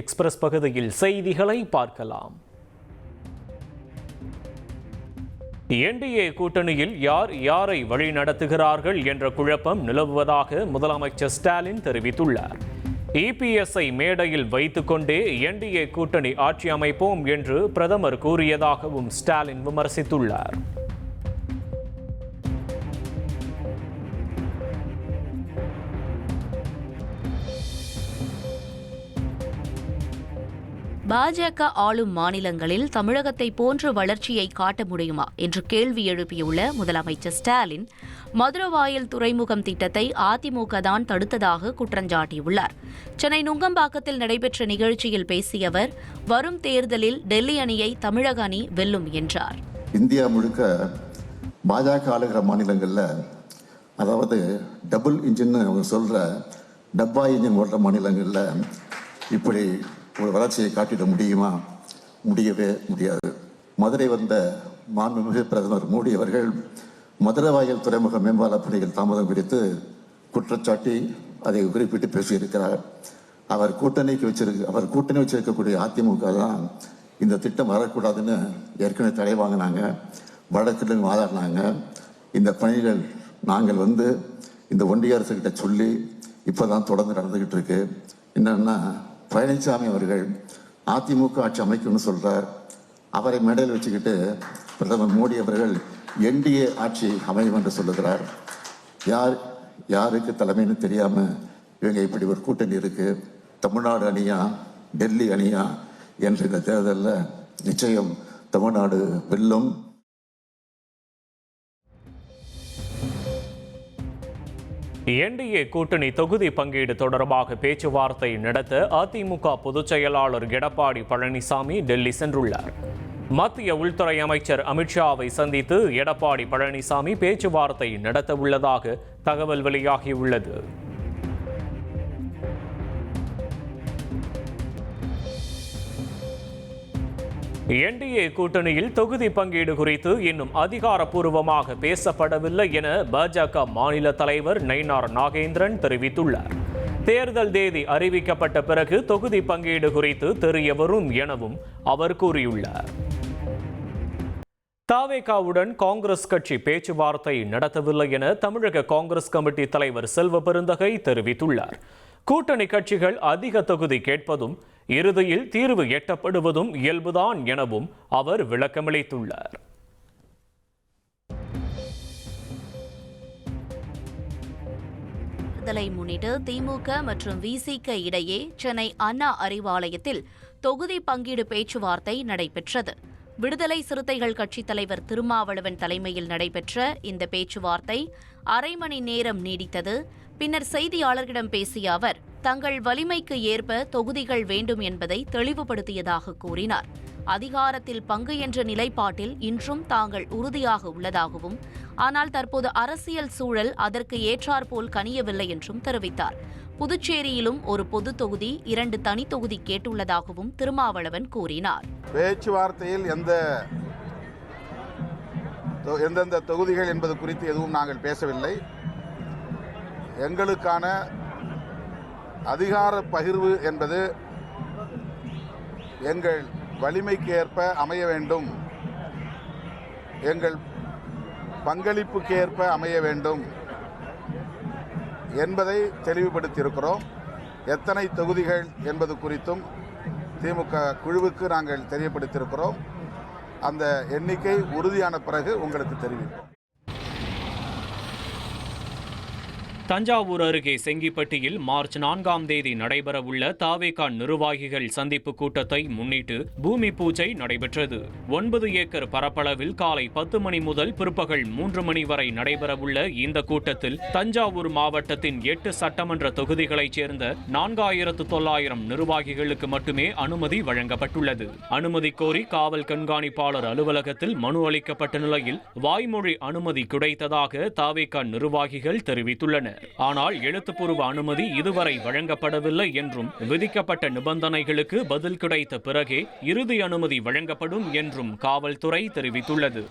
Express பகுதியில் செய்திகளை பார்க்கலாம். என்டிஏ கூட்டணியில் யார் யாரை வழிநடத்துகிறார்கள் என்ற குழப்பம் நிலவுவதாக முதலமைச்சர் ஸ்டாலின் தெரிவித்துள்ளார். இபிஎஸ்ஐ மேடையில் வைத்துக்கொண்டே என்டிஏ கூட்டணி ஆட்சி அமைப்போம் என்று பிரதமர் கூறியதாகவும் ஸ்டாலின் விமர்சித்துள்ளார். பாஜக ஆளும் மாநிலங்களில் தமிழகத்தை போன்ற வளர்ச்சியை காட்ட முடியுமா என்று கேள்வி எழுப்பியுள்ள முதலமைச்சர் ஸ்டாலின், மதுரவாயல் துறைமுகம் திட்டத்தை அதிமுக தான் தடுத்ததாக குற்றஞ்சாட்டியுள்ளார். சென்னை நுங்கம்பாக்கத்தில் நடைபெற்ற நிகழ்ச்சியில் பேசிய அவர், வரும் தேர்தலில் டெல்லி அணியை தமிழக அணி வெல்லும் என்றார். இந்தியா முழுக்க பாஜக ஆளுகிற மாநிலங்களில், அதாவது டபுள் இன்ஜின் அவங்க சொல்ற டப்பா இன்ஜின் ஓடுற மாநிலங்களில் இப்படி ஒரு வளர்ச்சியை காட்டிட முடியுமா? முடியவே முடியாது. மதுரை வந்த மாண்புமிகு பிரதமர் மோடி அவர்கள் மதுரவாயல் துறைமுக மேம்பால பணிகள் தாமதம் குறித்து குற்றச்சாட்டி அதை குறிப்பிட்டு பேசியிருக்கிறார். அவர் கூட்டணி வச்சிருக்கக்கூடிய அதிமுக தான் இந்த திட்டம் வரக்கூடாதுன்னு ஏற்கனவே தடை வாங்கினாங்க, வழக்கிலும் வாதாடினாங்க. இந்த பணிகள் நாங்கள் இந்த ஒன்றிய அரசுகிட்ட சொல்லி இப்போதான் தொடர்ந்து நடந்துகிட்டு இருக்கு. என்னன்னா, பழனிசாமி அவர்கள் அதிமுக ஆட்சி அமைக்கும்னு சொல்றார். அவரை மேடையில் வச்சுக்கிட்டு பிரதமர் மோடி அவர்கள் என்டிஏ ஆட்சி அமையும் என்று சொல்லுகிறார். யாருக்கு தலைமைன்னு தெரியாம இவங்க இப்படி ஒரு கூட்டணி இருக்கு. தமிழ்நாடு அணியா டெல்லி அணியா என்ற இந்த தேர்தலில் நிச்சயம் தமிழ்நாடு வெல்லும். என்டிஏ கூட்டணி தொகுதி பங்கீடு தொடர்பாக பேச்சுவார்த்தை நடத்த அதிமுக பொதுச் செயலாளர் எடப்பாடி பழனிசாமி டெல்லி சென்றுள்ளார். மத்திய உள்துறை அமைச்சர் அமித்ஷாவை சந்தித்து எடப்பாடி பழனிசாமி பேச்சுவார்த்தை நடத்த உள்ளதாக தகவல் வெளியாகியுள்ளது. என்டிஏ கூட்டணியில் தொகுதி பங்கீடு குறித்து இன்னும் அதிகாரப்பூர்வமாக பேசப்படவில்லை என பாஜக மாநில தலைவர் நயினார் நாகேந்திரன் தெரிவித்துள்ளார். தேர்தல் தேதி அறிவிக்கப்பட்ட பிறகு தொகுதி பங்கீடு குறித்து தெரிய வரும் எனவும் அவர் கூறியுள்ளார். தவேகாவுடன் காங்கிரஸ் கட்சி பேச்சுவார்த்தை நடத்தவில்லை என தமிழக காங்கிரஸ் கமிட்டி தலைவர் செல்வ பெருந்தகை தெரிவித்துள்ளார். கூட்டணி கட்சிகள் அதிக தொகுதி கேட்பதும் இறுதியில் தீர்வு எட்டப்படுவதும் இயல்புதான் எனவும் அவர் விளக்கமளித்துள்ளார். தேர்தலை முன்னிட்டு திமுக மற்றும் விசிக இடையே சென்னை அண்ணா அறிவாலயத்தில் தொகுதி பங்கீடு பேச்சுவார்த்தை நடைபெற்றது. விடுதலை சிறுத்தைகள் கட்சித் தலைவர் திருமாவளவன் தலைமையில் நடைபெற்ற இந்த பேச்சுவார்த்தை அரை மணி நேரம் நீடித்தது. பின்னர் செய்தியாளர்களிடம் பேசிய அவர், தங்கள் வலிமைக்கு ஏற்ப தொகுதிகள் வேண்டும் என்பதை தெளிவுபடுத்தியதாக கூறினார். அதிகாரத்தில் பங்கு என்ற நிலைப்பாட்டில் இன்றும் தாங்கள் உறுதியாக உள்ளதாகவும், ஆனால் தற்போது அரசியல் சூழல் அதற்கு ஏற்றாற்போல் கனியவில்லை என்றும் தெரிவித்தார். புதுச்சேரியிலும் ஒரு பொது தொகுதி, 2 தனி தொகுதி கேட்டுள்ளதாகவும் திருமாவளவன் கூறினார். பேச்சுவார்த்தையில் எந்தெந்த தொகுதிகள் என்பது குறித்து எதுவும் நாங்கள் பேசவில்லை. எங்களுக்கான அதிகார பகிர்வு என்பது எங்கள் வலிமைக்கு ஏற்ப அமைய வேண்டும், எங்கள் பங்களிப்புக்கு ஏற்ப அமைய வேண்டும் என்பதை தெளிவுபடுத்தியிருக்கிறோம். எத்தனை தொகுதிகள் என்பது குறித்தும் திமுக குழுவுக்கு நாங்கள் தெரியப்படுத்தியிருக்கிறோம். அந்த எண்ணிக்கை உறுதியான பிறகு உங்களுக்கு தெரிவிப்போம். தஞ்சாவூர் அருகே செங்கிப்பட்டியில் மார்ச் 4ஆம் தேதி நடைபெறவுள்ள தவேகா நிர்வாகிகள் சந்திப்பு கூட்டத்தை முன்னிட்டு பூமி பூஜை நடைபெற்றது. 9 ஏக்கர் பரப்பளவில் காலை 10 மணி முதல் பிற்பகல் 3 மணி வரை நடைபெறவுள்ள இந்த கூட்டத்தில் தஞ்சாவூர் மாவட்டத்தின் 8 சட்டமன்ற தொகுதிகளைச் சேர்ந்த 4900 நிர்வாகிகளுக்கு மட்டுமே அனுமதி வழங்கப்பட்டுள்ளது. அனுமதி கோரி காவல் கண்காணிப்பாளர் அலுவலகத்தில் மனு அளிக்கப்பட்ட நிலையில் வாய்மொழி அனுமதி கிடைத்ததாக தவேகா நிர்வாகிகள் தெரிவித்துள்ளனர். ஆனால் எழுத்துப்பூர்வ அனுமதி இதுவரை வழங்கப்படவில்லை என்றும், விதிக்கப்பட்ட நிபந்தனைகளுக்கு பதில் கிடைத்த பிறகே இறுதி அனுமதி வழங்கப்படும் என்றும் காவல்துறை தெரிவித்துள்ளது.